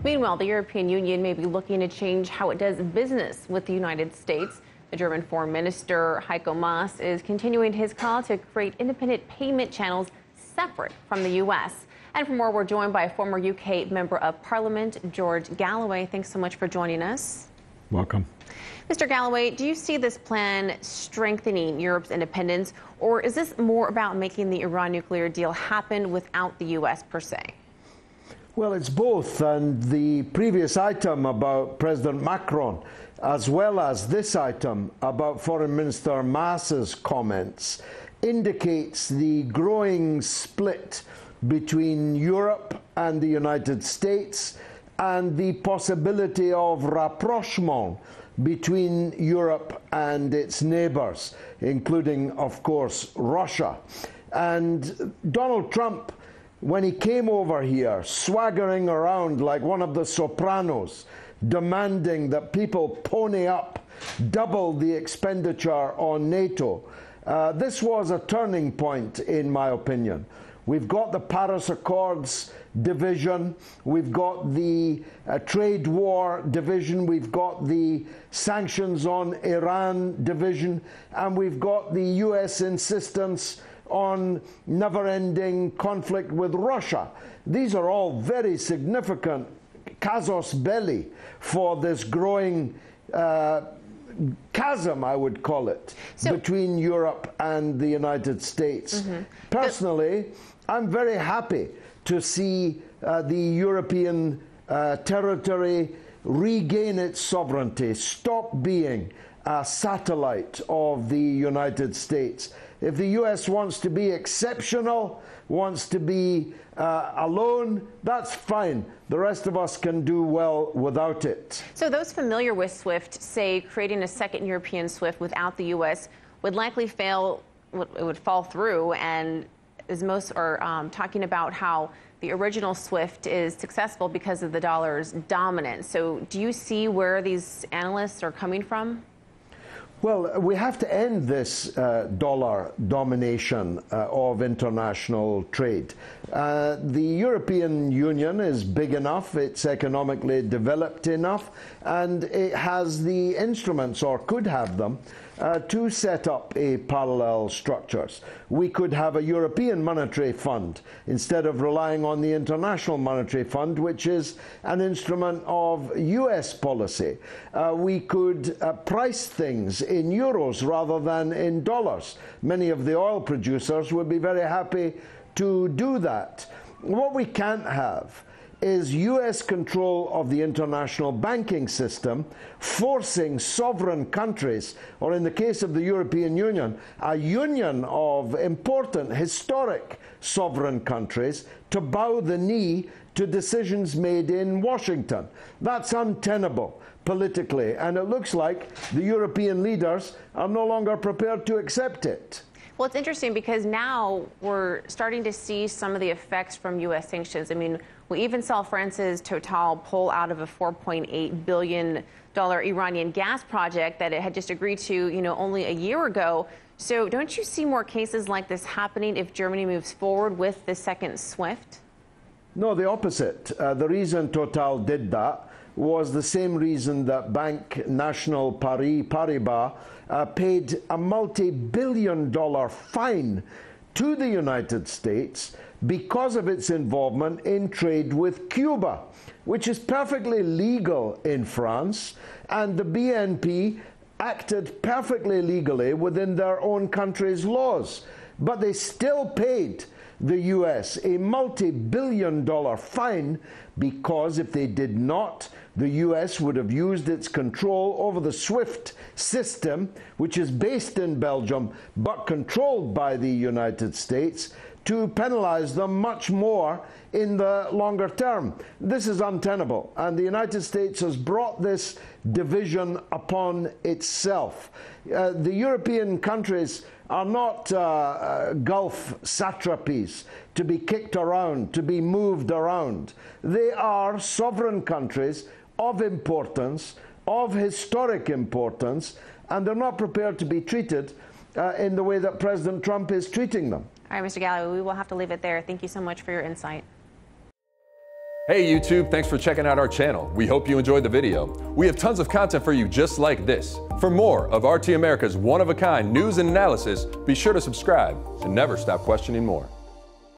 Meanwhile, the European Union may be looking to change how it does business with the United States. The German Foreign Minister Heiko Maas is continuing his call to create independent payment channels separate from the U.S. And for more, we're joined by a former UK Member of Parliament, George Galloway. Thanks so much for joining us. Welcome. Mr. Galloway, do you see this plan strengthening Europe's independence, or is this more about making the Iran nuclear deal happen without the U.S. per se? Well, it's both, and the previous item about President Macron, as well as this item about Foreign Minister Maas's comments, indicates the growing split between Europe and the United States and the possibility of rapprochement between Europe and its neighbours, including, of course, Russia. And Donald Trump, when he came over here, swaggering around like one of the Sopranos, demanding that people pony up double the expenditure on NATO, this was a turning point, in my opinion. We've got the Paris Accords division, we've got the trade war division, we've got the sanctions on Iran division, and we've got the US insistence on never-ending conflict with Russia. These are all very significant casus belli for this growing chasm, I would call it, between Europe and the United States. Personally, I'm very happy to see the European territory regain its sovereignty, stop being a satellite of the United States. If the US wants to be exceptional, wants to be alone, that's fine. The rest of us can do well without it. So those familiar with SWIFT say creating a second European SWIFT without the US would likely fail, it would fall through, and as most are talking about how the original SWIFT is successful because of the dollar's dominance. So do you see where these analysts are coming from? Well, we have to end this dollar domination of international trade. The European Union is big enough, it's economically developed enough, and it has the instruments, or could have them, to set up a parallel structures. We could have a European Monetary Fund instead of relying on the International Monetary Fund, which is an instrument of US policy. We could price things in euros rather than in dollars. Many of the oil producers would be very happy to do that. What we can't have is US control of the international banking system, forcing sovereign countries, or in the case of the European Union, a union of important, historic sovereign countries, to bow the knee to decisions made in Washington. That's untenable politically, and it looks like the European leaders are no longer prepared to accept it. Well, it's interesting because now we're starting to see some of the effects from U.S. sanctions. I mean, we even saw France's Total pull out of a $4.8 billion Iranian gas project that it had just agreed to, only a year ago. So don't you see more cases like this happening if Germany moves forward with the second SWIFT? No, the opposite. The reason Total did that was the same reason that Banque Nationale Paribas paid a multi-billion-dollar fine to the United States because of its involvement in trade with Cuba, which is perfectly legal in France, and the BNP acted perfectly legally within their own country's laws. But they still paid the US a multi-billion-dollar fine because if they did not, the US would have used its control over the SWIFT system, which is based in Belgium but controlled by the United States, to penalize them much more in the longer term. This is untenable, and the United States has brought this division upon itself. The European countries are not Gulf satrapies to be kicked around, to be moved around. They are sovereign countries of importance, of historic importance, and they're not prepared to be treated in the way that President Trump is treating them. All right, Mr. Galloway, we will have to leave it there. Thank you so much for your insight. Hey YouTube, thanks for checking out our channel. We hope you enjoyed the video. We have tons of content for you just like this. For more of RT America's one-of-a-kind news and analysis, be sure to subscribe and never stop questioning more.